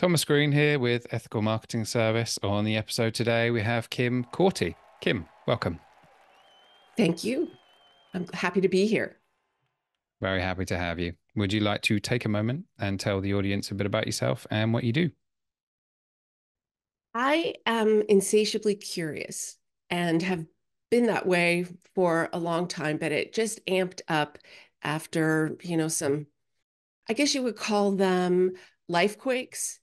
Thomas Green here with Ethical Marketing Service. On the episode today, we have Kim Korte. Kim, welcome. Thank you. I'm happy to be here. Very happy to have you. Would you like to take a moment and tell the audience a bit about yourself and what you do? I am insatiably curious and have been that way for a long time, but it just amped up after, some, I guess you would call them life quakes.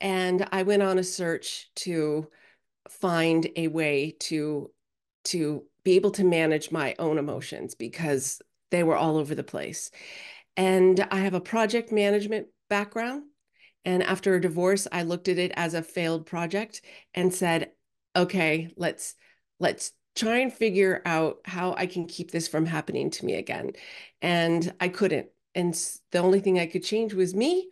And I went on a search to find a way to be able to manage my own emotions because they were all over the place. And I have a project management background. And after a divorce, I looked at it as a failed project and said, okay, let's try and figure out how I can keep this from happening to me again. And I couldn't. And the only thing I could change was me.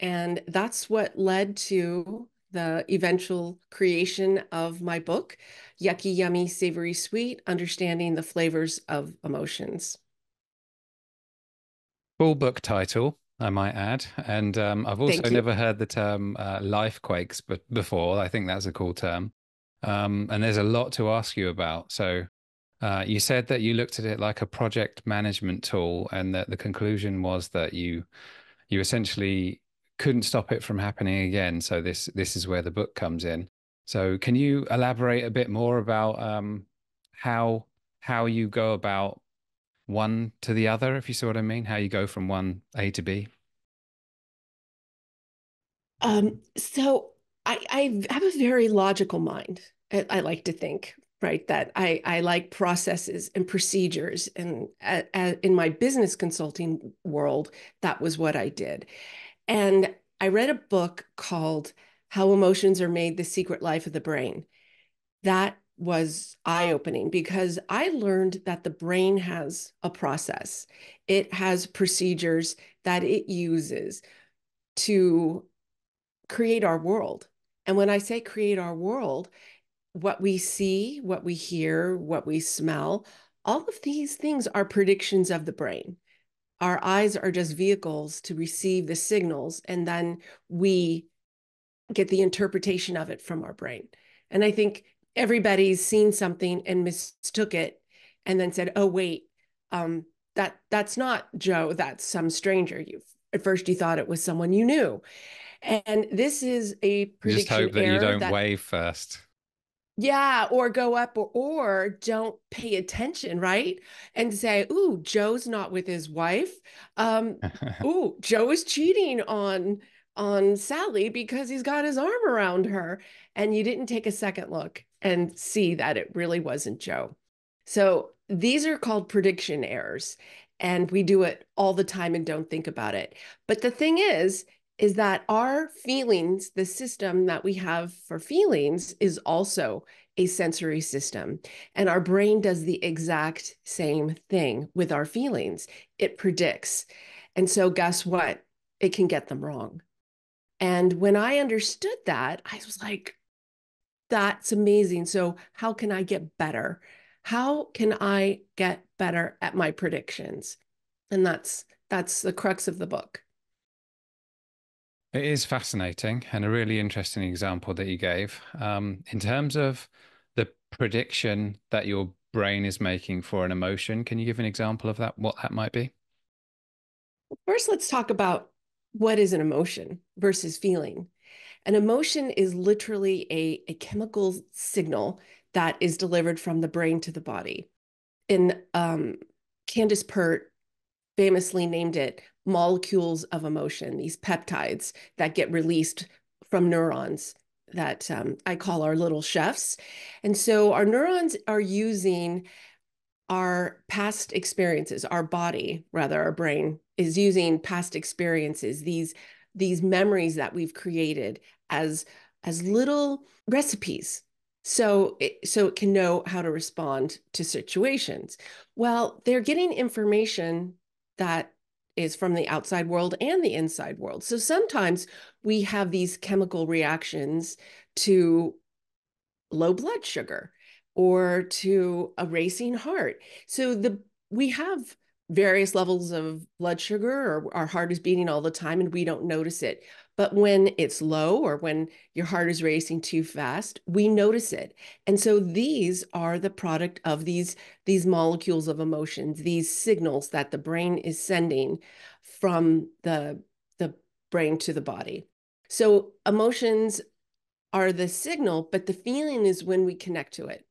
And that's what led to the eventual creation of my book, Yucky Yummy Savory Sweet: Understanding the Flavors of Emotions. Full book title, I might add. And I've also Thank you. never heard the term life quakes but before. I think that's a cool term. And there's a lot to ask you about. So you said that you looked at it like a project management tool, and that the conclusion was that you essentially couldn't stop it from happening again. So this is where the book comes in. So can you elaborate a bit more about how how you go about one to the other, if you see what I mean? How you go from one A to B? So I have a very logical mind. I like to think, right, that I like processes and procedures. And in my business consulting world, that was what I did. And I read a book called How Emotions Are Made: The Secret Life of the Brain. That was eye-opening because I learned that the brain has a process. It has procedures that it uses to create our world. And when I say create our world, what we see, what we hear, what we smell, all of these things are predictions of the brain. Our eyes are just vehicles to receive the signals, and then we get the interpretation of it from our brain. And I think everybody's seen something and mistook it and then said, "Oh, wait, that's not Joe. That's some stranger. You at first you thought it was someone you knew." And this is a Just prediction hope that you error don't that, wave first. yeah, or go up or don't pay attention, right? And say, "Ooh, Joe's not with his wife. Um, ooh, Joe is cheating on Sally because he's got his arm around her." And you didn't take a second look and see that it really wasn't Joe. So these are called prediction errors, and we do it all the time and don't think about it. But the thing is that our feelings, the system that we have for feelings, is also a sensory system. And our brain does the exact same thing with our feelings. It predicts. And so, guess what? It can get them wrong. And when I understood that, I was like, that's amazing. So, how can I get better? How can I get better at my predictions? And that's the crux of the book. It is fascinating and a really interesting example that you gave. In terms of the prediction that your brain is making for an emotion, can you give an example of that, what that might be? First, let's talk about what is an emotion versus feeling. An emotion is literally a chemical signal that is delivered from the brain to the body. And Candace Pert famously named it molecules of emotion, these peptides that get released from neurons that I call our little chefs. And so our neurons are using our past experiences, our body, rather, our brain is using past experiences, these memories that we've created as little recipes. So it can know how to respond to situations. Well, they're getting information that is from the outside world and the inside world. So sometimes we have these chemical reactions to low blood sugar or to a racing heart. So the we have various levels of blood sugar, or our heart is beating all the time and we don't notice it. But when it's low, or when your heart is racing too fast, we notice it. And so these are the product of these molecules of emotions, these signals that the brain is sending from the brain to the body. So emotions are the signal, but the feeling is when we connect to it.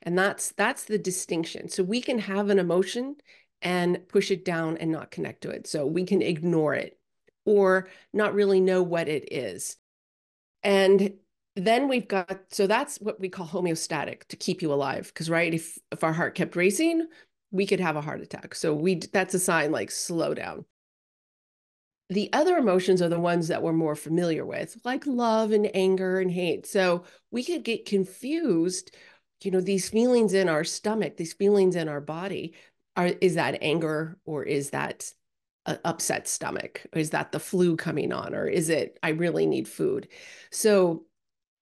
And that's the distinction. So we can have an emotion and push it down and not connect to it. So we can ignore it or not really know what it is. And then we've got, so that's what we call homeostatic, to keep you alive. Because, right, if our heart kept racing, we could have a heart attack. So that's a sign, like, slow down. The other emotions are the ones that we're more familiar with, like love and anger and hate. So we could get confused, these feelings in our stomach, these feelings in our body, is that anger, or is that an upset stomach? Or is that the flu coming on? Or is it, I really need food? So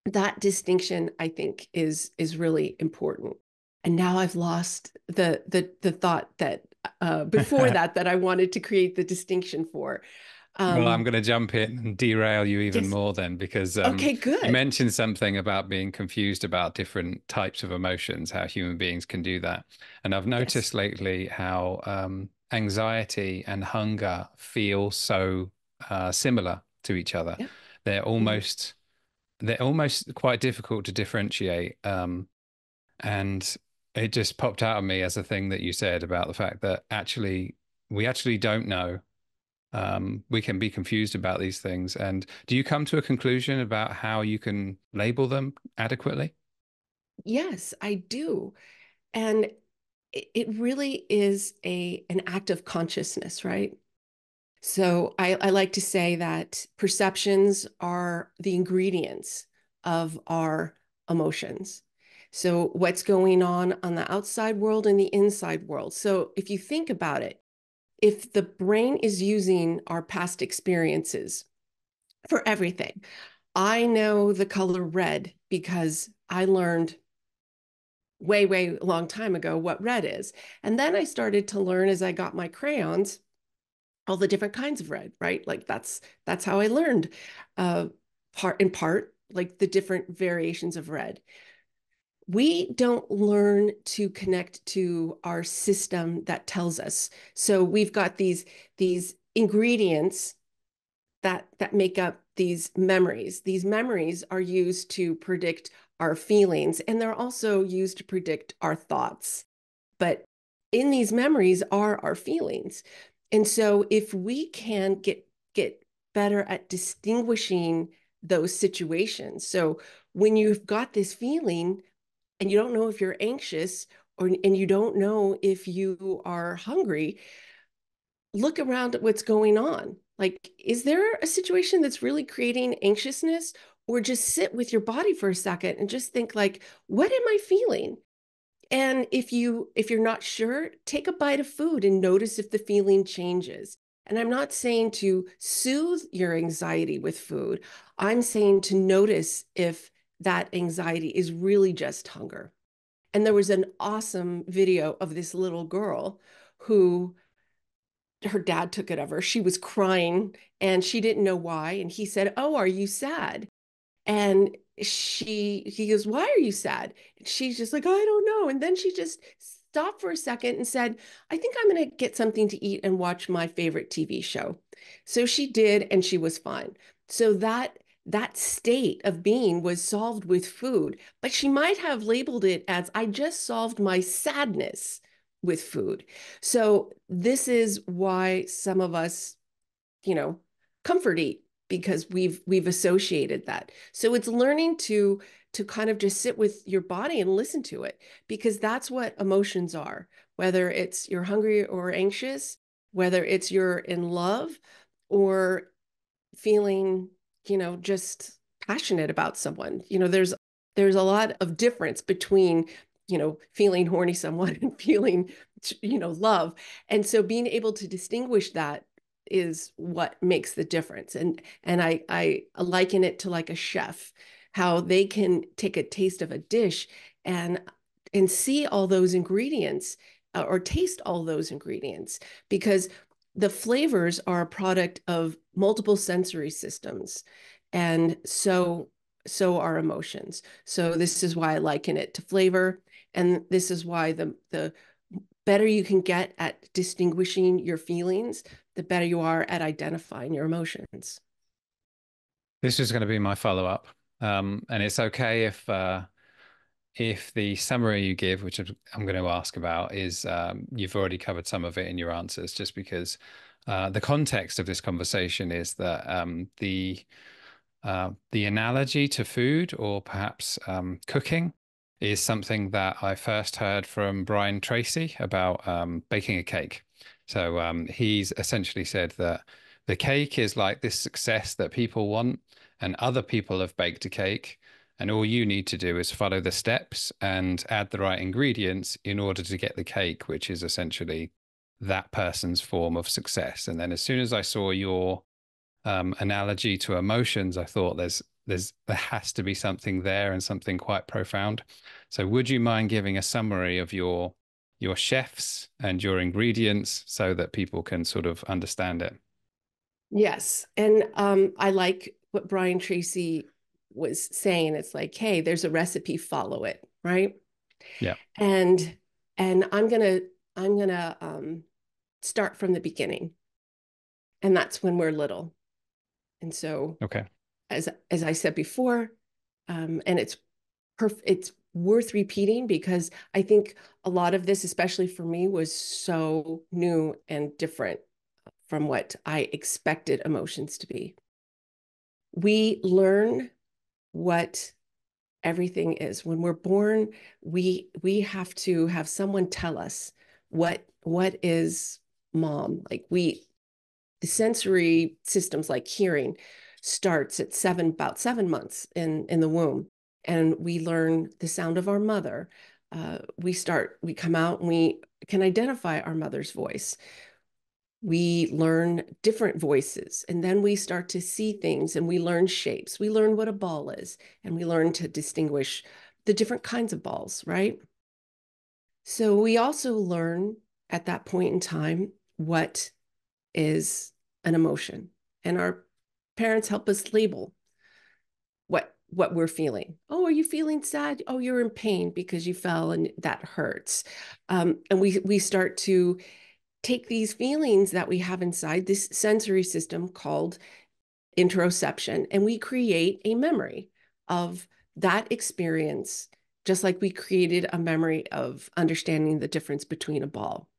that distinction, I think, is really important. And now I've lost the thought that before that I wanted to create the distinction for. Well, I'm Um, going to jump in and derail you even yes. more then, because Okay, you good. mentioned something about being confused about different types of emotions, how human beings can do that. And I've Yes. noticed lately how anxiety and hunger feel so similar to each other. Yeah. They're Mhm. almost they're almost quite difficult to differentiate. And it just popped out of me as a thing that you said about the fact that actually we actually don't know. We can be confused about these things. And do you come to a conclusion about how you can label them adequately? Yes, I do. And it really is an act of consciousness, right? So I like to say that perceptions are the ingredients of our emotions. So what's going on the outside world and the inside world. So if you think about it, if the brain is using our past experiences for everything, I know the color red because I learned way, way long time ago what red is. And then I started to learn as I got my crayons all the different kinds of red, right? Like that's how I learned uh part like the different variations of red. We don't learn to connect to our system that tells us. So we've got these ingredients that make up these memories. These memories are used to predict our feelings, and they're also used to predict our thoughts. But in these memories are our feelings. And so if we can get better at distinguishing those situations. So when you've got this feeling and you don't know if you're anxious, and you don't know if you are hungry, look around at what's going on. Like, is there a situation that's really creating anxiousness? Or just sit with your body for a second and just think, like, what am I feeling? And if you're not sure, take a bite of food and notice if the feeling changes. And I'm not saying to soothe your anxiety with food. I'm saying to notice if that anxiety is really just hunger. And there was an awesome video of this little girl who her dad took it of her. She was crying and she didn't know why. And he said, "Oh, are you sad?" And he goes, "Why are you sad?" And she's just like, "Oh, I don't know." And then she just stopped for a second and said, "I think I'm going to get something to eat and watch my favorite TV show." So she did, and she was fine. So that state of being was solved with food, but she might have labeled it as, "I just solved my sadness with food." So this is why some of us, you know, comfort eat, because we've associated that. So it's learning to kind of just sit with your body and listen to it, because that's what emotions are, whether it's you're hungry or anxious, whether it's you're in love or feeling, just passionate about someone. There's a lot of difference between, feeling horny someone and feeling, love. And so being able to distinguish that is what makes the difference. And I liken it to like a chef, how they can take a taste of a dish and see all those ingredients or taste all those ingredients, because the flavors are a product of multiple sensory systems. And so are emotions. So this is why I liken it to flavor. And this is why the better you can get at distinguishing your feelings, the better you are at identifying your emotions. This is going to be my follow-up. And it's okay if the summary you give, which I'm going to ask about, is you've already covered some of it in your answers, just because the context of this conversation is that the analogy to food or perhaps cooking is something that I first heard from Brian Tracy about baking a cake. So he's essentially said that the cake is like this success that people want, and other people have baked a cake, and all you need to do is follow the steps and add the right ingredients in order to get the cake, which is essentially that person's form of success. And then as soon as I saw your analogy to emotions, I thought there has to be something there and something quite profound. So would you mind giving a summary of your chefs and your ingredients so that people can sort of understand it? Yes. And I like what Brian Tracy was saying. It's like, hey, there's a recipe, follow it, right? Yeah. And I'm gonna start from the beginning. And that's when we're little. And so Okay. as I said before, and it's worth repeating because I think a lot of this, especially for me, was so new and different from what I expected emotions to be. We learn what everything is. When we're born, we have to have someone tell us what is mom. Like the sensory systems like hearing starts at about 7 months in the womb. And we learn the sound of our mother. We come out and we can identify our mother's voice. We learn different voices, and then we start to see things and we learn shapes. We learn what a ball is, and we learn to distinguish the different kinds of balls, right? So we also learn at that point in time what is an emotion, and our parents help us label what we're feeling. Oh, are you feeling sad? Oh, you're in pain because you fell and that hurts. And we start to take these feelings that we have inside this sensory system called interoception, and we create a memory of that experience, just like we created a memory of understanding the difference between a ball.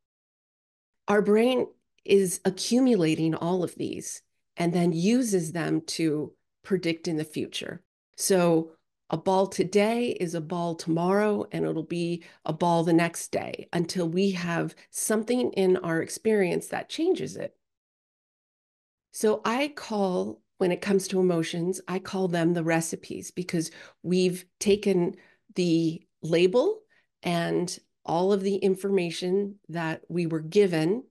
Our brain is accumulating all of these and then uses them to predict in the future. So a ball today is a ball tomorrow, and it'll be a ball the next day until we have something in our experience that changes it. So when it comes to emotions, I call them the recipes because we've taken the label and all of the information that we were given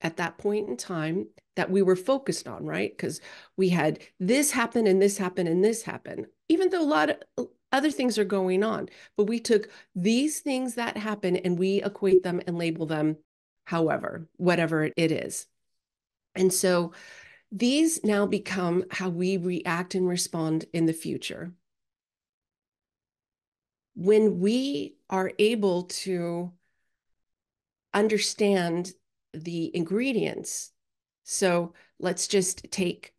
at that point in time that we were focused on, right? Because we had this happen and this happen and this happen, even though a lot of other things are going on. But we took these things that happen and we equate them and label them however, whatever it is. And so these now become how we react and respond in the future. When we are able to understand the ingredients, so let's just take,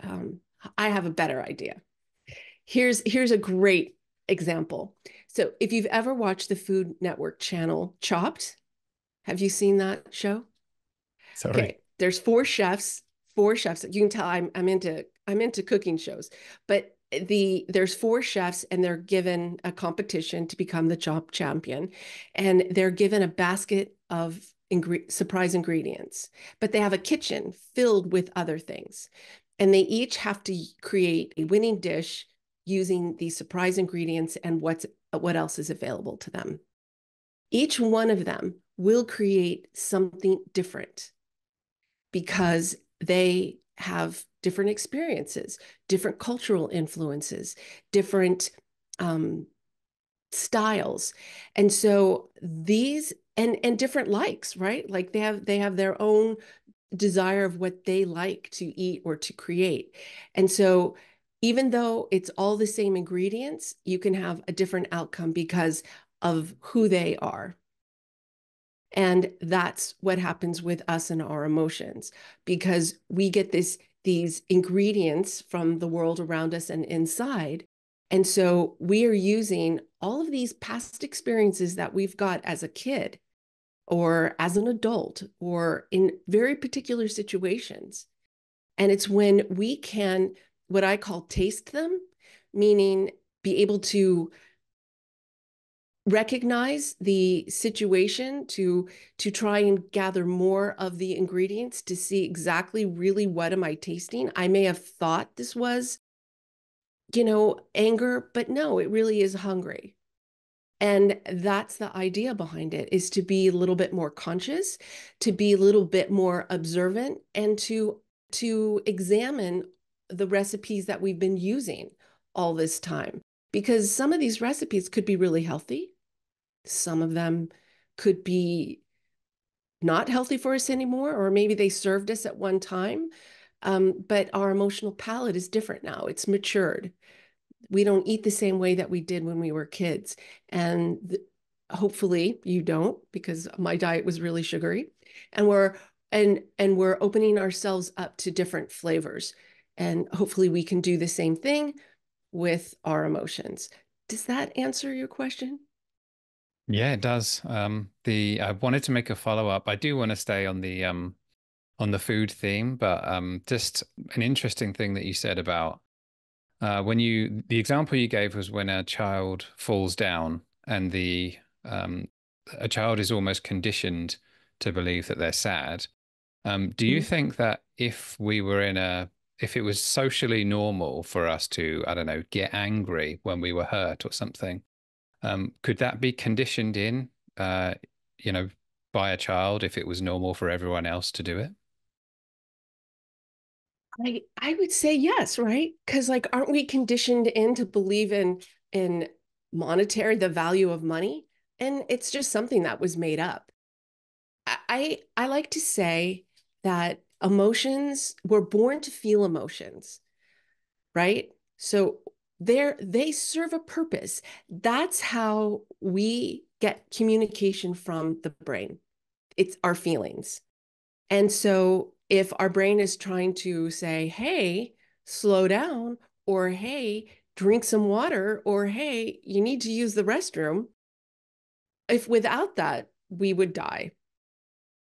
I have a better idea. Here's a great example. So if you've ever watched the Food Network channel Chopped, have you seen that show? Sorry. Okay, there's four chefs. You can tell I'm into cooking shows, but there's four chefs and they're given a competition to become the chop champion, and they're given a basket of surprise ingredients, but they have a kitchen filled with other things, and they each have to create a winning dish using these surprise ingredients and what else is available to them. Each one of them will create something different because they have different experiences, different cultural influences, different um, styles. And so these and different likes, right? Like they have their own desire of what they like to eat or to create. And so even though it's all the same ingredients, you can have a different outcome because of who they are. And that's what happens with us and our emotions because we get these ingredients from the world around us and inside. And so we are using all of these past experiences that we've got as a kid or as an adult or in very particular situations. And it's when we can, what I call taste them, meaning be able to recognize the situation to try and gather more of the ingredients to see exactly really what am I tasting. I may have thought this was, anger, but no, it really is hungry. And that's the idea behind it is to be a little bit more conscious, to be a little bit more observant, and to examine the recipes that we've been using all this time. Because some of these recipes could be really healthy. Some of them could be not healthy for us anymore, or maybe they served us at one time. But our emotional palate is different now. It's matured. We don't eat the same way that we did when we were kids. And hopefully you don't, because my diet was really sugary. And we're opening ourselves up to different flavors. And hopefully we can do the same thing with our emotions. Does that answer your question? Yeah, it does. The I wanted to make a follow up. I do want to stay on the food theme, but just an interesting thing that you said about when the example you gave was when a child falls down and the a child is almost conditioned to believe that they're sad. Do you Mhm. think that if it was socially normal for us to, I don't know, get angry when we were hurt or something, could that be conditioned in, uh, you know, by a child if it was normal for everyone else to do it? I would say yes, right? Because like, aren't we conditioned in to believe in monetary, the value of money? And it's just something that was made up. I like to say that emotions, we're born to feel emotions, right? So they serve a purpose. That's how we get communication from the brain. It's our feelings. And so if our brain is trying to say, hey, slow down, or hey, drink some water, or hey, you need to use the restroom, if without that, we would die.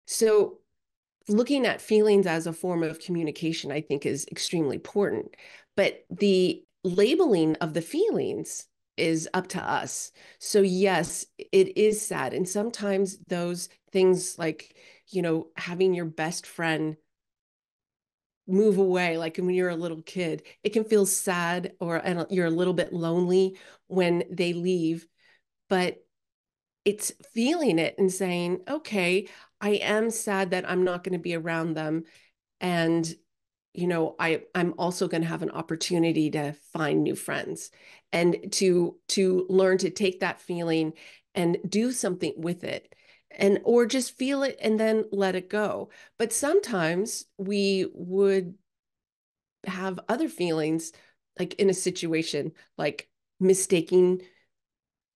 So looking at feelings as a form of communication, I think, is extremely important. But the labeling of the feelings is up to us. So, yes, it is sad. And sometimes those things like, having your best friend move away, like when you're a little kid, it can feel sad or and you're a little bit lonely when they leave. But it's feeling it and saying, okay, I am sad that I'm not going to be around them. And I'm also going to have an opportunity to find new friends and to learn to take that feeling and do something with it, and or just feel it and then let it go. But sometimes we would have other feelings, like in a situation, like mistaking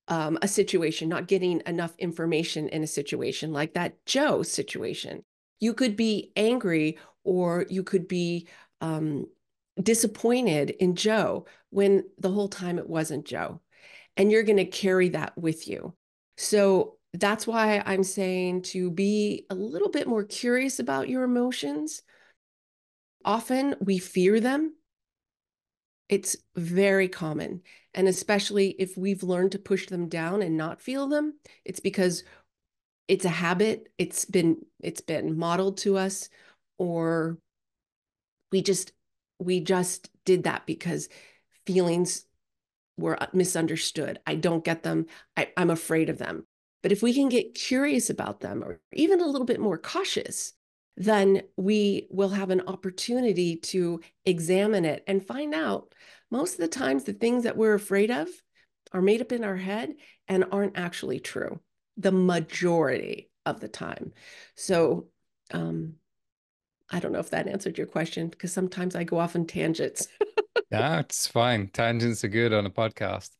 a situation, not getting enough information in a situation, like that Joe situation. You could be angry or you could be disappointed in Joe when the whole time it wasn't Joe. And you're going to carry that with you. So that's why I'm saying to be a little bit more curious about your emotions. Often we fear them. It's very common. And especially if we've learned to push them down and not feel them, it's because it's a habit. It's been modeled to us, or we just we just did that because feelings were misunderstood. I don't get them. I'm afraid of them. But if we can get curious about them or even a little bit more cautious, then we will have an opportunity to examine it and find out most of the times the things that we're afraid of, are made up in our head and aren't actually true the majority of the time. So, um, I don't know if that answered your question because sometimes I go off on tangents. Yeah, it's fine. Tangents are good on a podcast.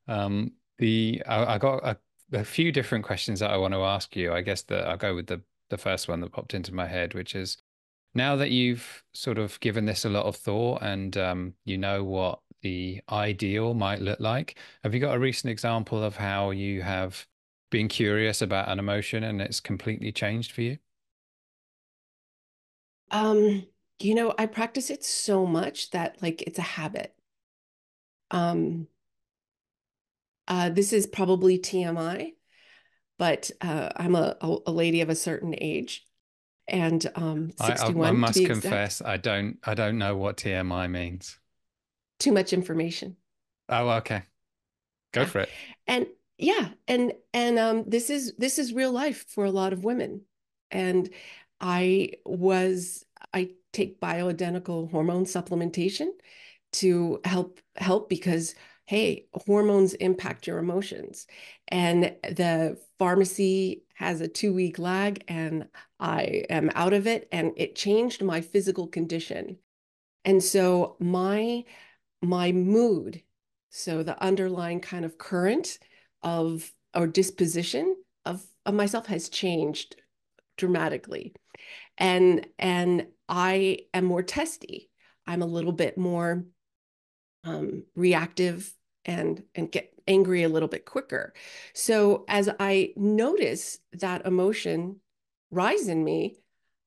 I got a few different questions that I want to ask you. I guess that I'll go with the first one that popped into my head, which is now that you've sort of given this a lot of thought and you know what the ideal might look like, have you got a recent example of how you have been curious about an emotion and it's completely changed for you? Um, I practice it so much that like it's a habit. Um, this is probably TMI, but I'm a lady of a certain age and I 61 to be must exact. confess, I don't know what TMI means. Too much information. Oh, okay. Go Yeah. for it. And yeah, and this is real life for a lot of women. And I was I take bioidentical hormone supplementation to help because hey, hormones impact your emotions. And the pharmacy has a 2 week lag and I am out of it and it changed my physical condition. And so my mood, so the underlying kind of current of or disposition of myself has changed dramatically. And I am more testy. I'm a little bit more reactive and get angry a little bit quicker. So as I notice that emotion rise in me,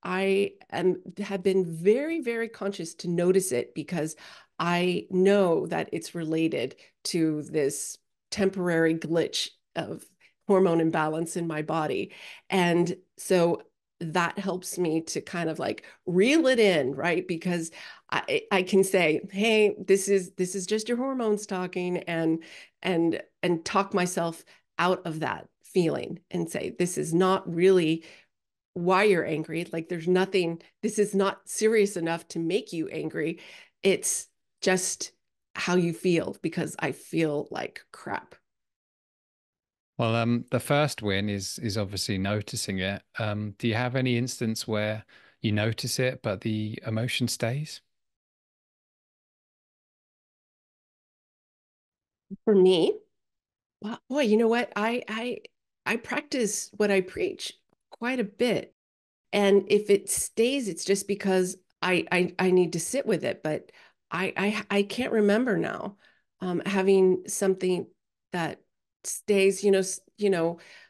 have been very, very conscious to notice it because I know that it's related to this temporary glitch of hormone imbalance in my body. And so that helps me to kind of like reel it in, right? Because I can say, hey, this is just your hormones talking and talk myself out of that feeling and say, this is not really why you're angry. Like there's nothing, this is not serious enough to make you angry. It's just how you feel because I feel like crap. Well, the first win is obviously noticing it. Do you have any instance where you notice it, but the emotion stays? For me, well, boy, you know what? I practice what I preach quite a bit. And if it stays, it's just because I need to sit with it. But I can't remember now having something that stays,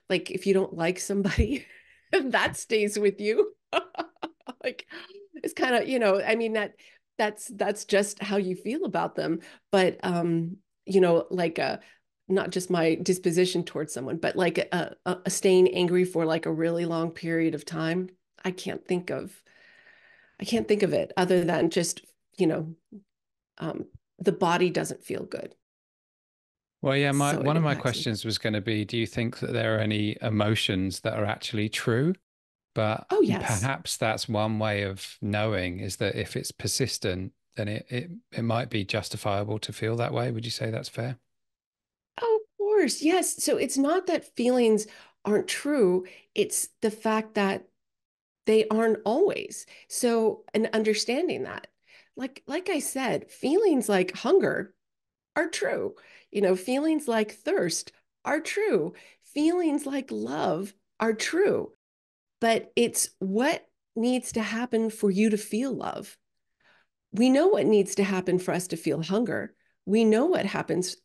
like if you don't like somebody, that stays with you. Like it's kind of, I mean that's just how you feel about them. But like not just my disposition towards someone, but like a staying angry for like a really long period of time. I can't think of I can't think of it other than just, you know, um, the body doesn't feel good. Well, yeah, my So it one of my impacts me. questions was going to be, do you think that there are any emotions that are actually true? But Oh, yes. perhaps that's one way of knowing is that if it's persistent, then it might be justifiable to feel that way. Would you say that's fair? Oh, of course. Yes. So it's not that feelings aren't true. It's the fact that they aren't always. So, and understanding that, like I said, feelings like hunger are true. Feelings like thirst are true. Feelings like love are true. But it's what needs to happen for you to feel love. We know what needs to happen for us to feel hunger. We know what happens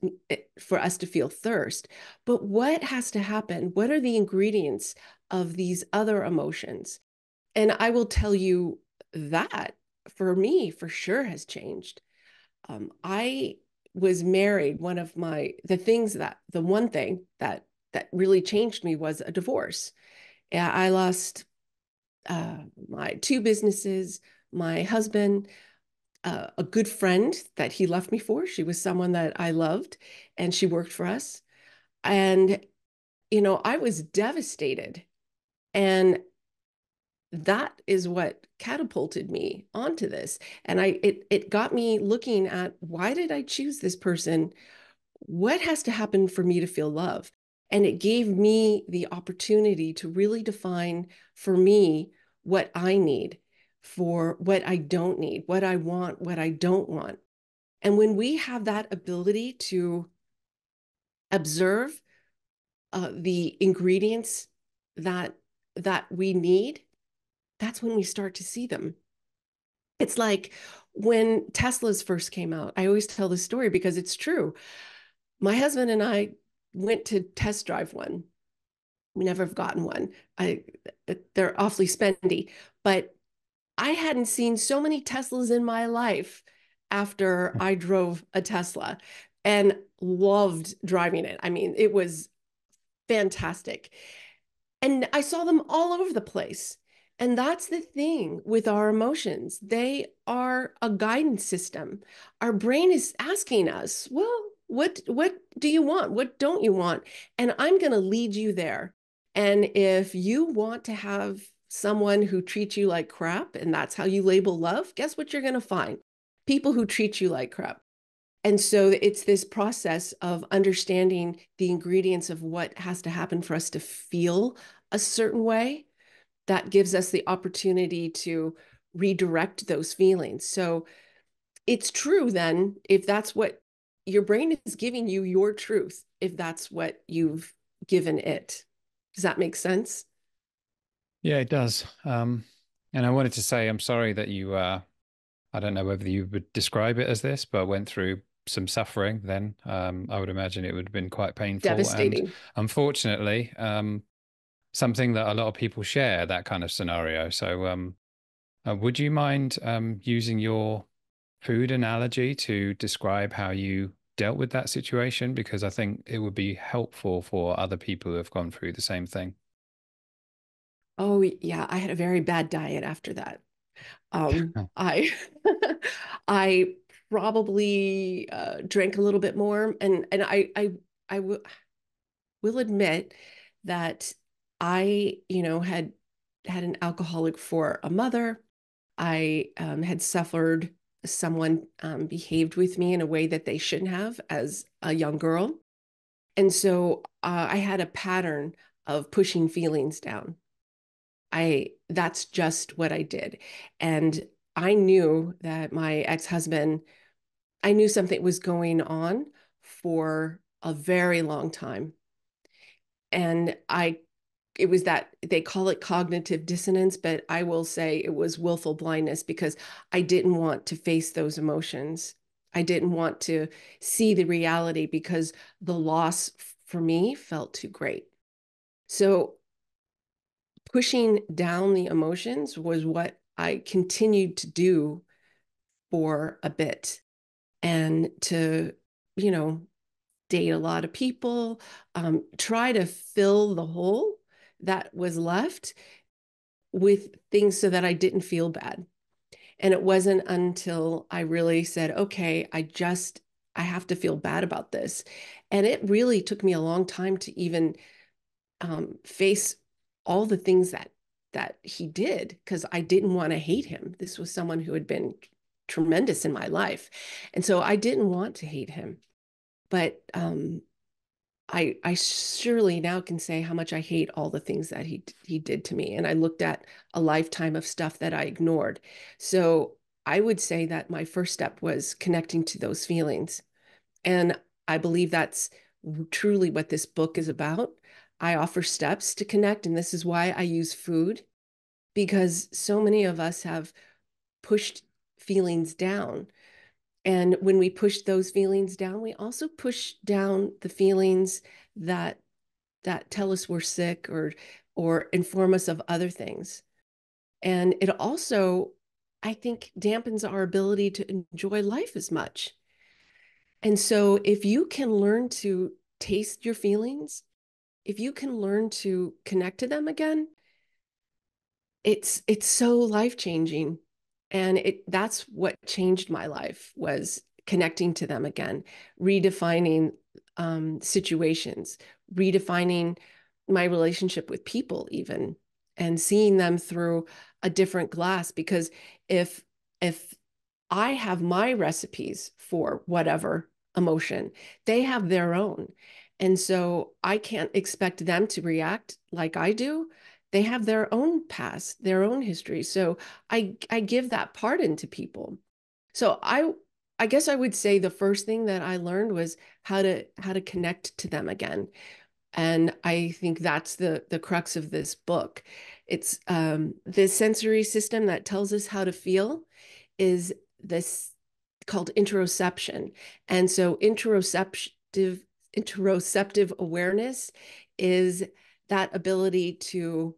for us to feel thirst. But what has to happen? What are the ingredients of these other emotions? And I will tell you that for me, for sure, has changed. I was married. The one thing that really changed me was a divorce. Yeah, I lost my two businesses, my husband, a good friend that he left me for. She was someone that I loved, and she worked for us. And I was devastated, and that is what catapulted me onto this. And it got me looking at why did I choose this person? what has to happen for me to feel love? And it gave me the opportunity to really define for me what I need, for what I don't need, what I want, what I don't want. And when we have that ability to observe the ingredients that that we need, that's when we start to see them. It's like when Teslas first came out. I always tell this story because it's true. My husband and I went to test drive one. We never have gotten one. I they're awfully spendy, but I hadn't seen so many Teslas in my life after I drove a Tesla and loved driving it. I mean, it was fantastic. And I saw them all over the place. And that's the thing with our emotions. They are a guidance system. Our brain is asking us, well, what do you want? What don't you want? And I'm going to lead you there. And if you want to have someone who treats you like crap, and that's how you label love, guess what you're going to find? People who treat you like crap. And so it's this process of understanding the ingredients of what has to happen for us to feel a certain way that gives us the opportunity to redirect those feelings. So it's true then, if that's what your brain is giving you your truth, if that's what you've given it. Does that make sense? Yeah, it does. And I wanted to say I'm sorry that you I don't know whether you would describe it as this, but went through some suffering then. I would imagine it would have been quite painful. And Devastating. unfortunately, something that a lot of people share, that kind of scenario. So, would you mind using your food analogy to describe how you dealt with that situation? Because I think it would be helpful for other people who have gone through the same thing. Oh, yeah, I had a very bad diet after that. I I probably drank a little bit more, and I will admit that I, had an alcoholic for a mother. I had suffered someone behaved with me in a way that they shouldn't have as a young girl. And so I had a pattern of pushing feelings down. That's just what I did. And I knew that my ex-husband, I knew something was going on for a very long time. And it was that they call it cognitive dissonance, but I will say it was willful blindness because I didn't want to face those emotions. I didn't want to see the reality because the loss for me felt too great. So pushing down the emotions was what I continued to do for a bit and to, you know, date a lot of people, try to fill the hole that was left with things so that I didn't feel bad. And it wasn't until I really said, okay, I have to feel bad about this. And it really took me a long time to even face all the things that he did because I didn't want to hate him. This was someone who had been tremendous in my life. And so I didn't want to hate him. But I surely now can say how much I hate all the things that he did to me. And I looked at a lifetime of stuff that I ignored. So I would say that my first step was connecting to those feelings. And I believe that's truly what this book is about. I offer steps to connect, and this is why I use food, because so many of us have pushed feelings down. And when we push those feelings down, we also push down the feelings that tell us we're sick or inform us of other things. And it also, I think, dampens our ability to enjoy life as much. And so if you can learn to taste your feelings, if you can learn to connect to them again, it's so life-changing. And that's what changed my life was connecting to them again, redefining situations, redefining my relationship with people even, and seeing them through a different glass. Because if I have my recipes for whatever, emotion. They have their own. And so I can't expect them to react like I do. They have their own past, their own history. So I give that pardon to people. So I guess I would say the first thing that I learned was how to connect to them again. And I think that's the crux of this book. It's the sensory system that tells us how to feel is this called interoception. And so interoceptive awareness is that ability to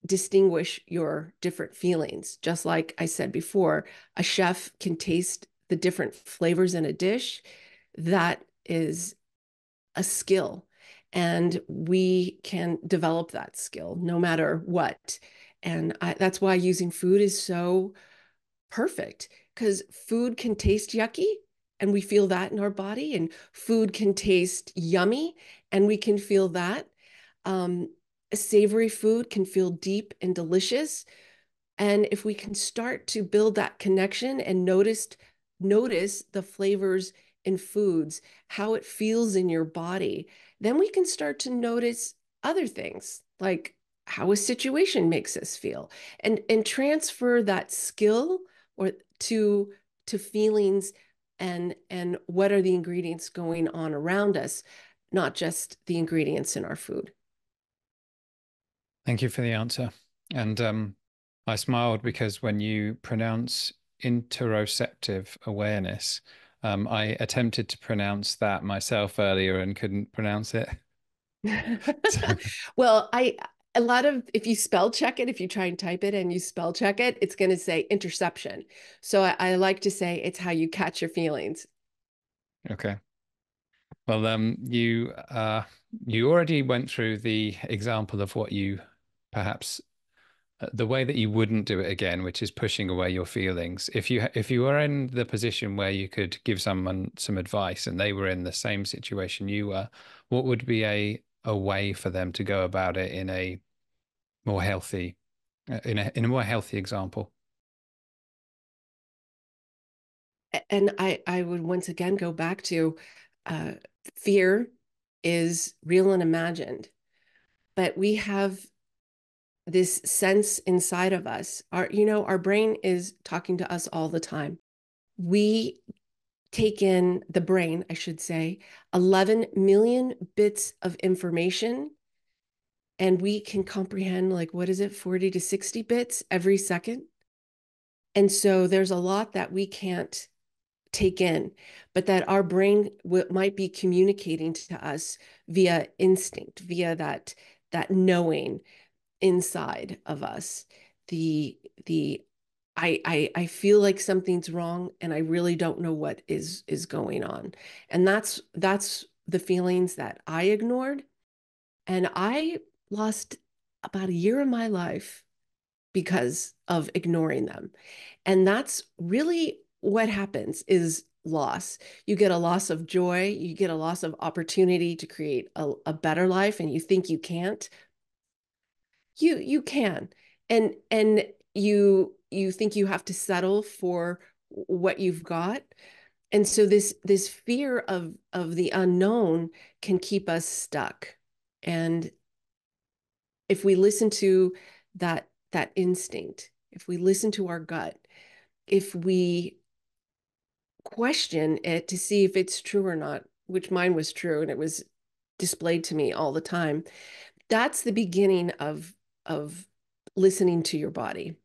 distinguish your different feelings. Just like I said before, a chef can taste the different flavors in a dish. That is a skill. And we can develop that skill no matter what. And that's why using food is so perfect because food can taste yucky and we feel that in our body, and food can taste yummy and we can feel that. Um, Savory food can feel deep and delicious. And if we can start to build that connection and notice the flavors in foods, how it feels in your body, then we can start to notice other things like how a situation makes us feel and transfer that skill or to feelings and what are the ingredients going on around us, not just the ingredients in our food. Thank you for the answer. And I smiled because when you pronounce interoceptive awareness, I attempted to pronounce that myself earlier and couldn't pronounce it. So, Well, I a lot of if you spell check it, if you try and type it and you spell check it, it's going to say interception. So I like to say it's how you catch your feelings. okay. Well, you already went through the example of what you perhaps the way that you wouldn't do it again, which is pushing away your feelings. If you were in the position where you could give someone some advice and they were in the same situation you were, what would be a way for them to go about it in a more healthy in a more healthy example? And I would once again go back to uh, fear is real and imagined, but we have this sense inside of us. Our brain is talking to us all the time. We take in the brain, I should say, 11 million bits of information, and we can comprehend, like, what is it, 40 to 60 bits every second. And so there's a lot that we can't take in, but that our brain might be communicating to us via instinct, via that knowing inside of us. The I feel like something's wrong and I really don't know what is going on. And that's the feelings that I ignored. And I lost about a year of my life because of ignoring them. And that's really what happens is loss. You get a loss of joy, you get a loss of opportunity to create a better life, and you think you can't. You can. And you think you have to settle for what you've got. And so this fear of the unknown can keep us stuck. And if we listen to that instinct, if we listen to our gut, if we question it to see if it's true or not, which mine was true and it was displayed to me all the time, that's the beginning of listening to your body.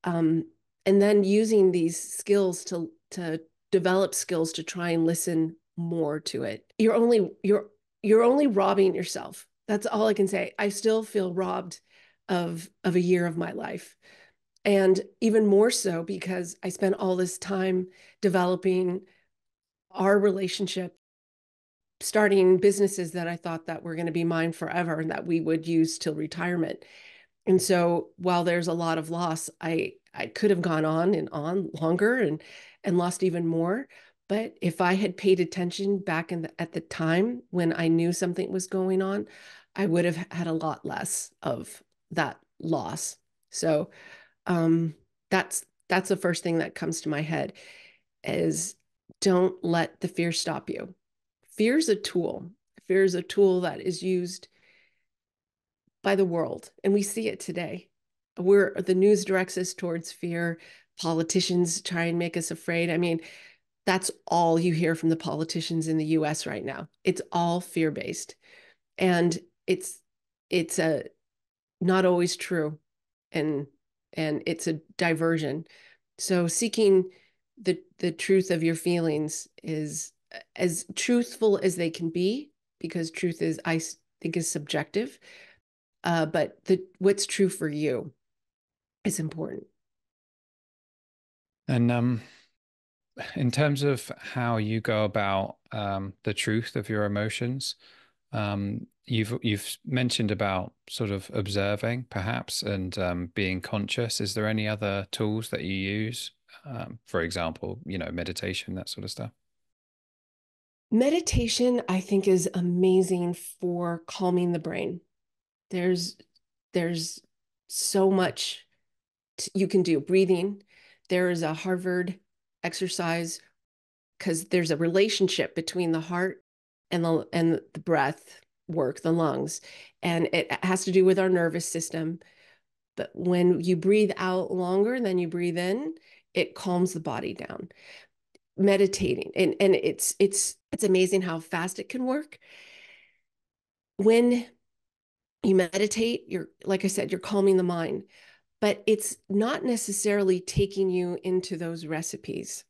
Um, and then using these skills to develop skills to try and listen more to it. You're only robbing yourself. That's all I can say. I still feel robbed of a year of my life. And even more so because I spent all this time developing our relationship, starting businesses that I thought that were going to be mine forever and that we would use till retirement. And so while there's a lot of loss, I could have gone on and on longer and lost even more. But if I had paid attention back at the time when I knew something was going on, I would have had a lot less of that loss. So um, that's the first thing that comes to my head is Don't let the fear stop you. Fear is a tool. Fear is a tool that is used by the world, and we see it today. The news directs us towards fear. Politicians try and make us afraid. I mean, that's all you hear from the politicians in the US right now. It's all fear-based. And it's a not always true. And it's a diversion. So seeking the truth of your feelings is as truthful as they can be, because truth is, I think, is subjective. But what's true for you is important. And in terms of how you go about the truth of your emotions, you've mentioned about sort of observing perhaps and being conscious. Is there any other tools that you use? For example, meditation, that sort of stuff. Meditation, I think, is amazing for calming the brain. There's there's so much you can do. Breathing. There is a Harvard exercise because there's a relationship between the heart and the breath work, the lungs, and it has to do with our nervous system. But when you breathe out longer than you breathe in, it calms the body down. Meditating, and it's amazing how fast it can work. When you meditate, you're, like I said, you're calming the mind, but it's not necessarily taking you into those recipes.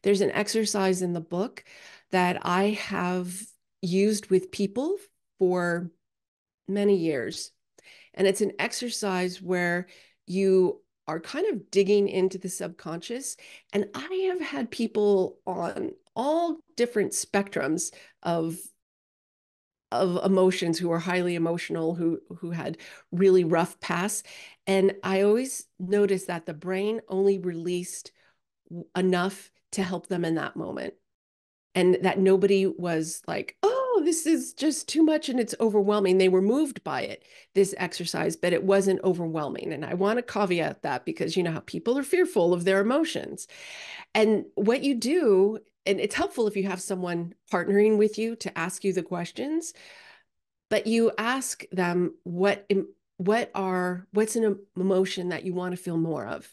There's an exercise in the book that I have used with people for many years. And it's an exercise where you are kind of digging into the subconscious. And I have had people on all different spectrums of emotions, who are highly emotional, who had really rough pasts. And I always noticed that the brain only released enough to help them in that moment, and that nobody was like, oh, this is just too much and it's overwhelming. They were moved by it, this exercise, but it wasn't overwhelming. And I want to caveat that, because you know how people are fearful of their emotions. And what you do, and it's helpful if you have someone partnering with you to ask you the questions, but you ask them what's an emotion that you want to feel more of,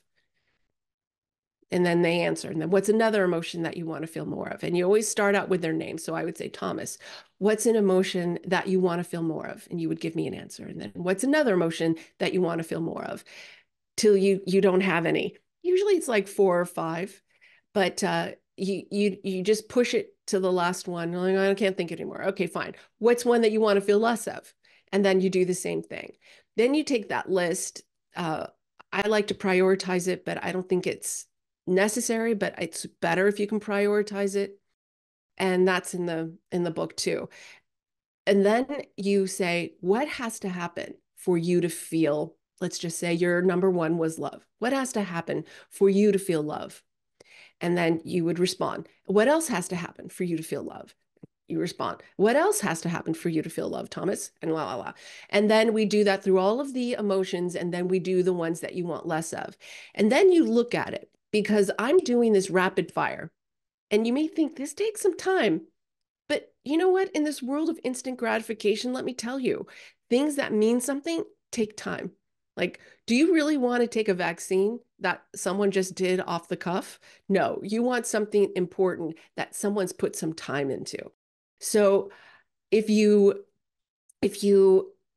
and then they answer. And then what's another emotion that you want to feel more of? And you always start out with their name. So I would say, Thomas, what's an emotion that you want to feel more of? And you would give me an answer. And then what's another emotion that you want to feel more of? Till you don't have any. Usually it's like 4 or 5, but you just push it to the last one. Like, I can't think anymore. Okay, fine. What's one that you want to feel less of? And then you do the same thing. Then you take that list. I like to prioritize it, but I don't think it's necessary, but it's better if you can prioritize it. And that's in the book too. And then you say, what has to happen for you to feel, let's just say your number one was love. What has to happen for you to feel love? And then you would respond, what else has to happen for you to feel love? You respond, what else has to happen for you to feel love, Thomas? And la, la, la. And then we do that through all of the emotions. And then we do the ones that you want less of. And then you look at it, because I'm doing this rapid fire. And you may think this takes some time. But you know what? In this world of instant gratification, let me tell you, things that mean something take time. Like, do you really want to take a vaccine that someone just did off the cuff? No, you want something important that someone's put some time into. So if you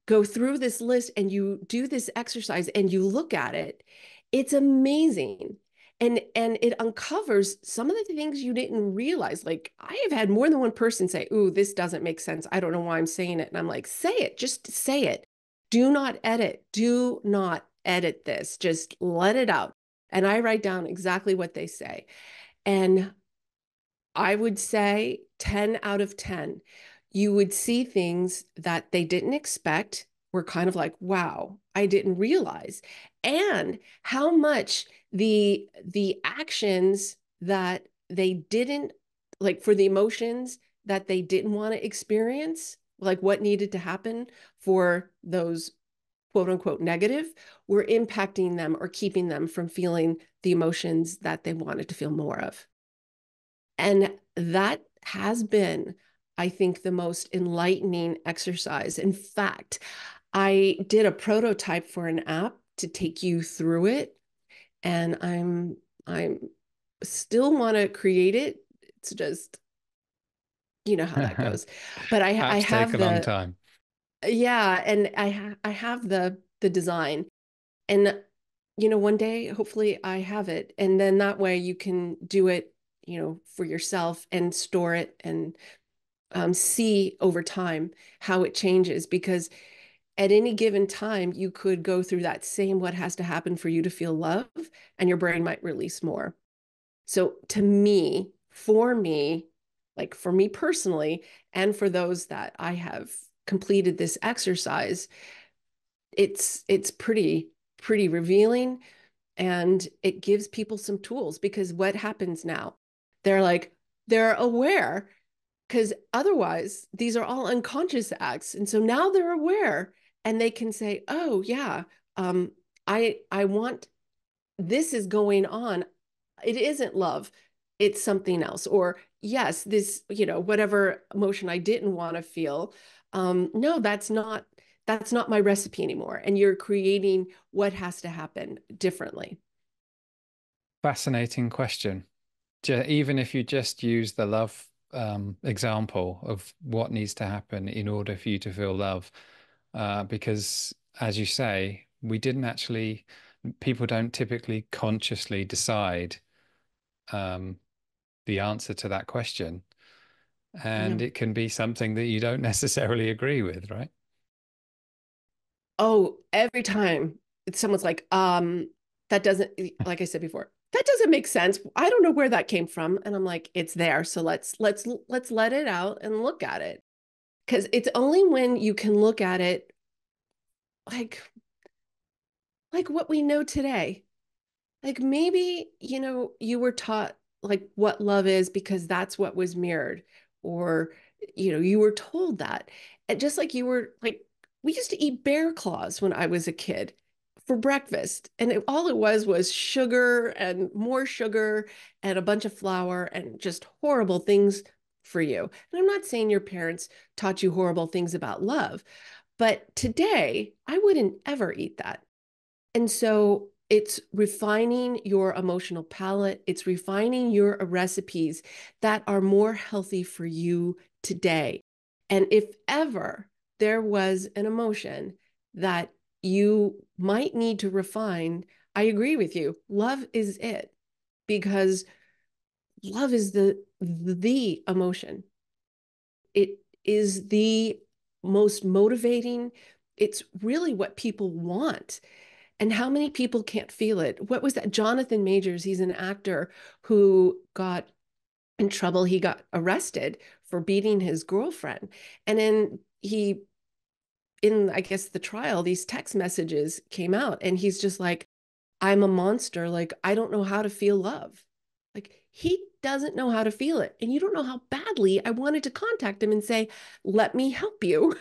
go through this list and you do this exercise and you look at it, it's amazing. And it uncovers some of the things you didn't realize. Like, I have had more than one person say, ooh, this doesn't make sense. I don't know why I'm saying it. And I'm like, say it, just say it. Do not edit. Do not edit this. Just let it out. And I write down exactly what they say. And I would say 10 out of 10, you would see things that they didn't expect, were kind of like, wow, I didn't realize. And how much the actions that they didn't, like, for the emotions that they didn't want to experience, like what needed to happen for those quote unquote negative, were impacting them or keeping them from feeling the emotions that they wanted to feel more of. And that has been, I think, the most enlightening exercise. In fact, I did a prototype for an app to take you through it, and I'm still want to create it. It's just, you know how that goes. But I Apps take have a long the, time. yeah, and I have the design. And one day hopefully I have it, and then that way you can do it, for yourself and store it and see over time how it changes, because at any given time you could go through that same what has to happen for you to feel love, and your brain might release more. So to me, for me, like for me personally, and for those that I have completed this exercise, it's pretty revealing, and it gives people some tools, because what happens now? They're like, they're aware, because otherwise these are all unconscious acts. And so now they're aware, and they can say, oh yeah, um, I want, this is going on. It isn't love, it's something else. Or yes, this, whatever emotion I didn't want to feel. No, that's not my recipe anymore. And you're creating what has to happen differently. Fascinating question. Even if you just use the love example of what needs to happen in order for you to feel love, because as you say, people don't typically consciously decide um, the answer to that question. And No. it can be something that you don't necessarily agree with, right? Oh, every time someone's like, that doesn't, like I said before, that doesn't make sense. I don't know where that came from. And I'm like, it's there. So let's let it out and look at it. Because it's only when you can look at it like what we know today. Like maybe, you were taught like what love is because that's what was mirrored, or, you were told that. And just like you were like, we used to eat bear claws when I was a kid for breakfast. And all it was sugar and more sugar and a bunch of flour and just horrible things for you. And I'm not saying your parents taught you horrible things about love, but today I wouldn't ever eat that. And so it's refining your emotional palate, it's refining your recipes that are more healthy for you today. And if ever there was an emotion that you might need to refine, I agree with you. Love is it, because love is the emotion. It is the most motivating. It's really what people want. And how many people can't feel it? What was that? Jonathan Majors, he's an actor who got in trouble. He got arrested for beating his girlfriend. And then I guess, the trial, these text messages came out, and he's just like, I'm a monster. Like, I don't know how to feel love. Like, he doesn't know how to feel it. And you don't know how badly I wanted to contact him and say, let me help you.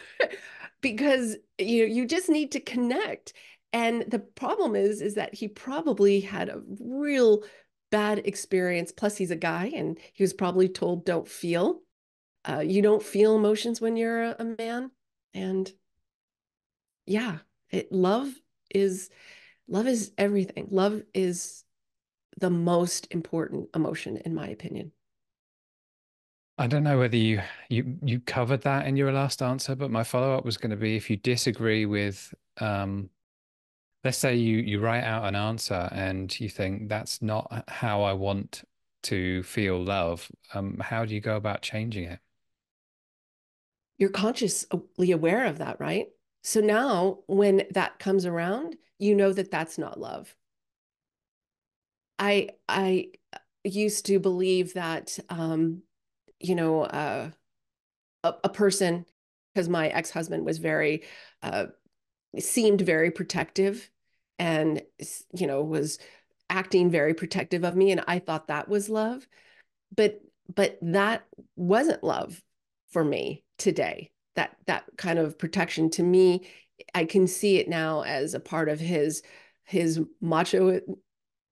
Because you just need to connect. And the problem is that he probably had a real bad experience. Plus, he's a guy, and he was probably told, don't feel. You don't feel emotions when you're a man. And yeah, it is love is everything. Love is the most important emotion, in my opinion. I don't know whether you covered that in your last answer, but my follow-up was going to be if you disagree with let's say you write out an answer and you think that's not how I want to feel love. How do you go about changing it? You're consciously aware of that, right? So now when that comes around, you know that that's not love. I used to believe that you know uh a person, because my ex-husband was very uh seemed very protective, and was acting very protective of me, and I thought that was love. But that wasn't love for me today. That kind of protection, to me, I can see it now as a part of his macho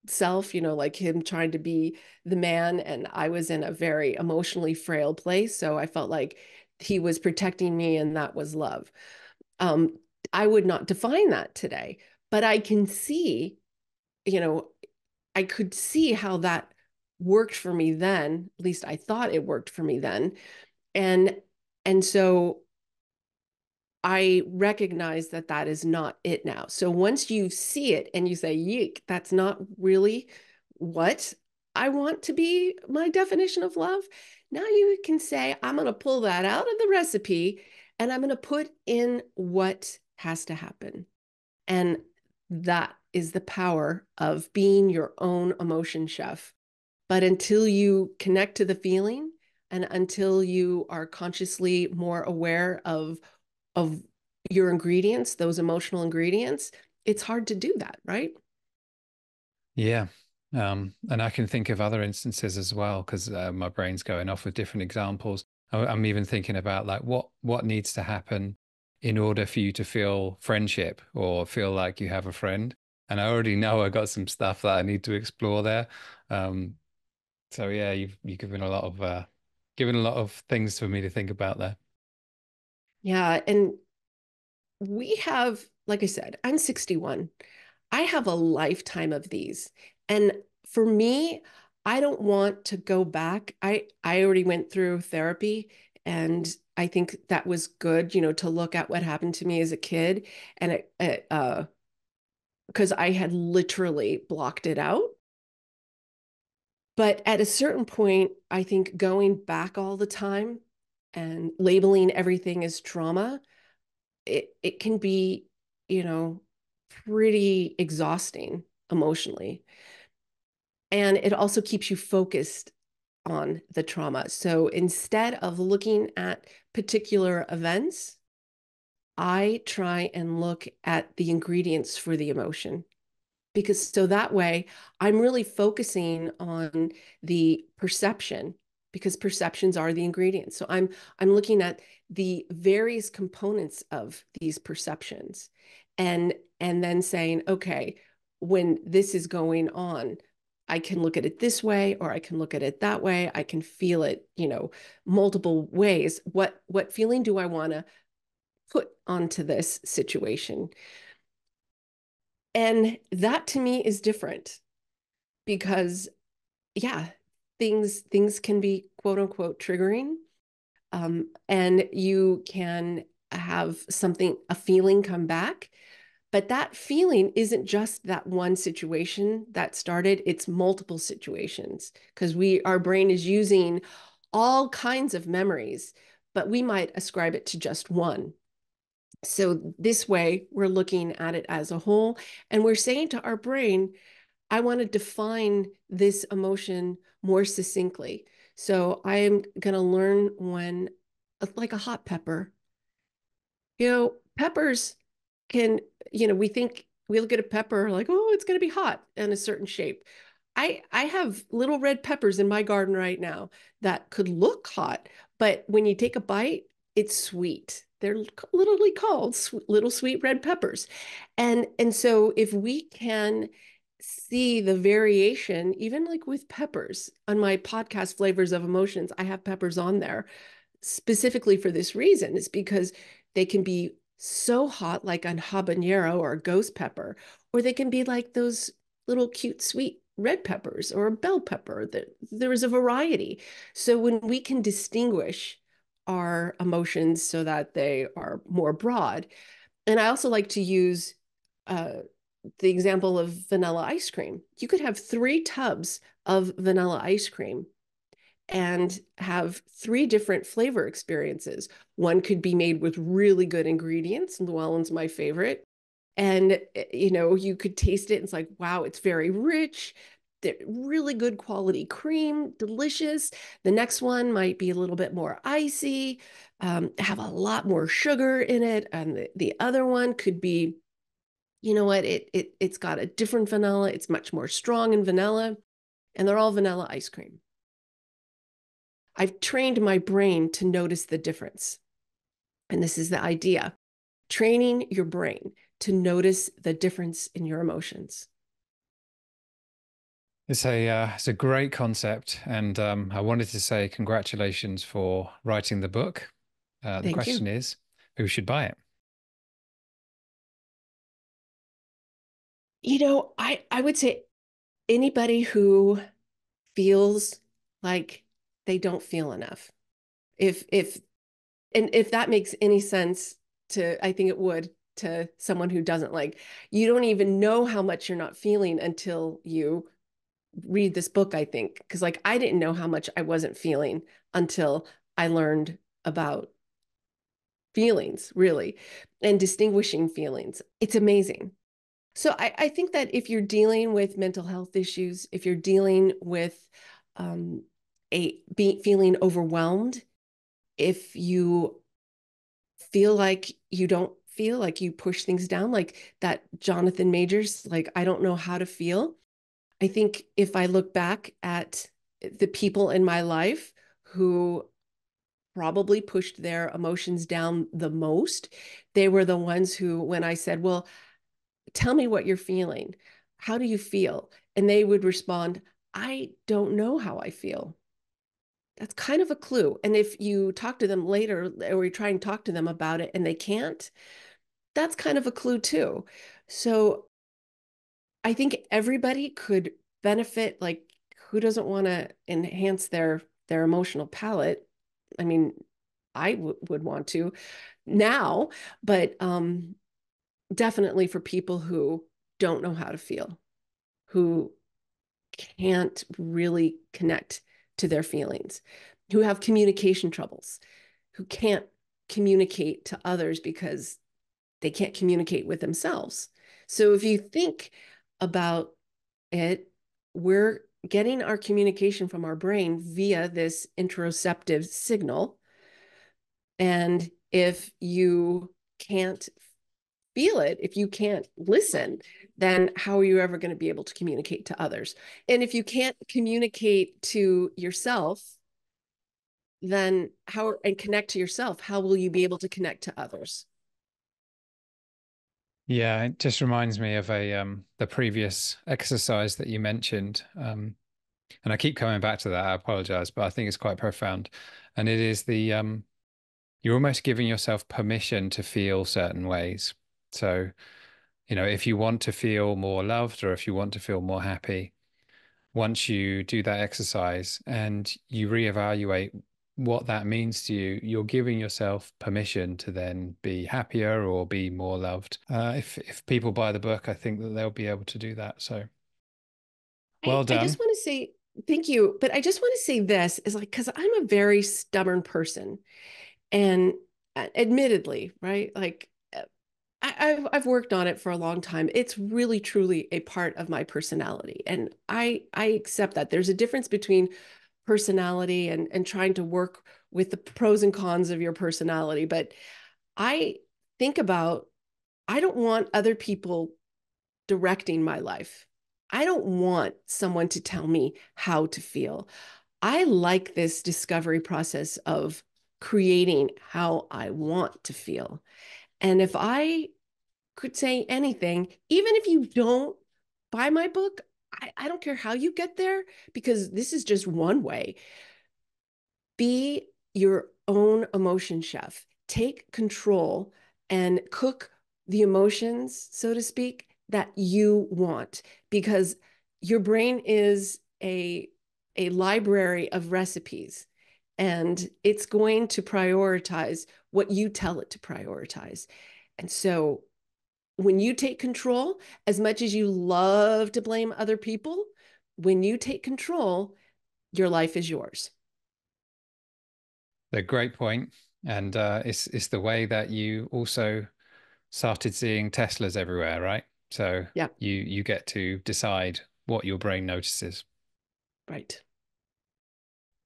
self, like him trying to be the man. And I was in a very emotionally frail place. So I felt like he was protecting me and that was love. Um, I would not define that today, but I can see, you know, I could see how that worked for me then. At least I thought it worked for me then. And and so I recognize that that is not it now. So once you see it and you say, "Yeek, that's not really what I want to be my definition of love," now you can say, "I'm going to pull that out of the recipe and I'm going to put in what has to happen." And that is the power of being your own emotion chef. But until you connect to the feeling and until you are consciously more aware of your ingredients, those emotional ingredients, it's hard to do that, right? Yeah. And I can think of other instances as well because my brain's going off with different examples. I'm even thinking about like what needs to happen in order for you to feel friendship or feel like you have a friend. And I already know I got some stuff that I need to explore there. Um, so yeah, you've given a lot of things for me to think about there. Yeah. And we have, like I said, I'm 61. I have a lifetime of these. And for me, I don't want to go back. I already went through therapy and I think that was good, to look at what happened to me as a kid and because I had literally blocked it out. But at a certain point, I think going back all the time and labeling everything as trauma, it can be, you know, pretty exhausting emotionally. And it also keeps you focused on the trauma. So instead of looking at particular events, I try and look at the ingredients for the emotion because so that way I'm really focusing on the perception because perceptions are the ingredients. So I'm looking at the various components of these perceptions and then saying, okay, when this is going on, I can look at it this way or I can look at it that way. I can feel it, multiple ways. What feeling do I want to put onto this situation? And that to me is different because yeah, things can be quote unquote triggering. And you can have a feeling come back, but that feeling isn't just that one situation that started, it's multiple situations because our brain is using all kinds of memories, but we might ascribe it to just one. So this way, we're looking at it as a whole, and we're saying to our brain, I want to define this emotion more succinctly. So I am going to learn when, like a hot pepper, peppers can, we look at a pepper like, oh, it's going to be hot in a certain shape. I have little red peppers in my garden right now that could look hot, but when you take a bite, it's sweet. They're literally called little sweet red peppers. And so if we can see the variation, even like with peppers on my podcast, Flavors of Emotions, I have peppers on there specifically for this reason, is because they can be so hot, like a habanero or a ghost pepper, or they can be like those little cute, sweet red peppers or a bell pepper. There is a variety. So when we can distinguish our emotions so that they are more broad, and I also like to use uh, the example of vanilla ice cream. You could have 3 tubs of vanilla ice cream and have 3 different flavor experiences. One could be made with really good ingredients. Llewellyn's my favorite. And, you could taste it. And it's like, wow, it's very rich. Really good quality cream, delicious. The next one might be a little bit more icy, have a lot more sugar in it. And the other one could be, you know what, it's got a different vanilla. It's much more strong in vanilla. And they're all vanilla ice cream. I've trained my brain to notice the difference. And this is the idea, training your brain to notice the difference in your emotions. It's a great concept, and I wanted to say congratulations for writing the book. The Thank you. question is, who should buy it? I would say anybody who feels like they don't feel enough. If and if that makes any sense to, I think it would to someone who doesn't like, you don't even know how much you're not feeling until you read this book, I think. Because like I didn't know how much I wasn't feeling until I learned about feelings, really, and distinguishing feelings. It's amazing. So I think that if you're dealing with mental health issues, if you're dealing with um, feeling overwhelmed, if you feel like you don't feel like you push things down, like that Jonathan Majors, like I don't know how to feel. I think if I look back at the people in my life who probably pushed their emotions down the most, they were the ones who, when I said, well, tell me what you're feeling. How do you feel? And they would respond, I don't know how I feel. That's kind of a clue. And if you talk to them later or you try and talk to them about it and they can't, that's kind of a clue too. So I think everybody could benefit. Like, who doesn't want to enhance their emotional palette? I mean, I would want to now, but definitely for people who don't know how to feel, who can't really connect to their feelings, who have communication troubles, who can't communicate to others because they can't communicate with themselves. So if you think about it, we're getting our communication from our brain via this interoceptive signal. And if you can't feel it, if you can't listen, then how are you ever going to be able to communicate to others? And if you can't communicate to yourself, then how and connect to yourself, how will you be able to connect to others? Yeah, it just reminds me of a the previous exercise that you mentioned. And I keep coming back to that. I apologize, but I think it's quite profound. And it is the you're almost giving yourself permission to feel certain ways. So, if you want to feel more loved or if you want to feel more happy, once you do that exercise and you reevaluate what that means to you, you're giving yourself permission to then be happier or be more loved. If people buy the book, I think that they'll be able to do that. So well I just done. want to say thank you, but I just want to say this is like, because I'm a very stubborn person. And admittedly, right? Like I've worked on it for a long time. It's really truly a part of my personality. And I accept that. There's a difference between personality and trying to work with the pros and cons of your personality. But I think about I don't want other people directing my life. I don't want someone to tell me how to feel. I like this discovery process of creating how I want to feel. And if I could say anything, even if you don't buy my book, I don't care how you get there because this is just one way. Be your own emotion chef. Take control and cook the emotions, so to speak, that you want because your brain is a library of recipes and it's going to prioritize what you tell it to prioritize. And so when you take control, as much as you love to blame other people, when you take control, your life is yours. A great point. And it's the way that you also started seeing Teslas everywhere, right? So Yeah, you get to decide what your brain notices. right.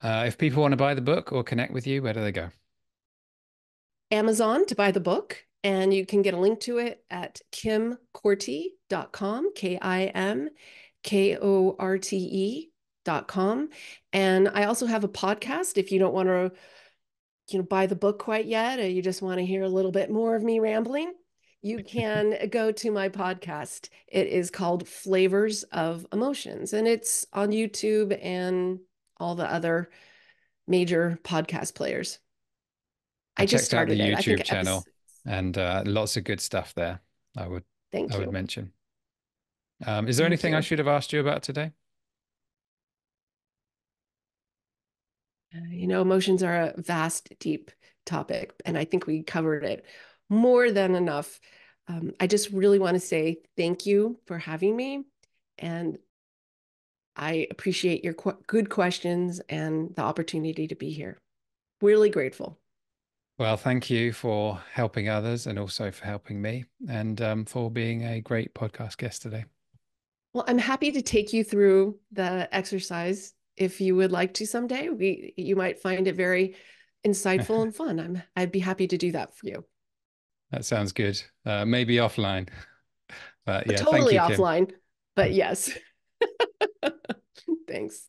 If people want to buy the book or connect with you, where do they go? Amazon to buy the book, and you can get a link to it at kimkorte.com, KIMKORTE.com. And I also have a podcast if you don't want to, buy the book quite yet, or you just want to hear a little bit more of me rambling. you can go to my podcast. It is called Flavors of Emotions, and it's on YouTube and all the other major podcast players. I I just checked out the started it. I think YouTube channel episode. and lots of good stuff there. I would Thank I would you. mention. Is there Thank anything I you. should have asked you about today? Emotions are a vast, deep topic, and I think we covered it more than enough. I just really want to say thank you for having me, and I appreciate your good questions and the opportunity to be here. Really grateful. Well, thank you for helping others and also for helping me and for being a great podcast guest today. Well, I'm happy to take you through the exercise if you would like to someday. You might find it very insightful and fun. I'd be happy to do that for you. That sounds good. Maybe offline. But yeah, thank Totally you, Kim. offline, but yes. Thanks.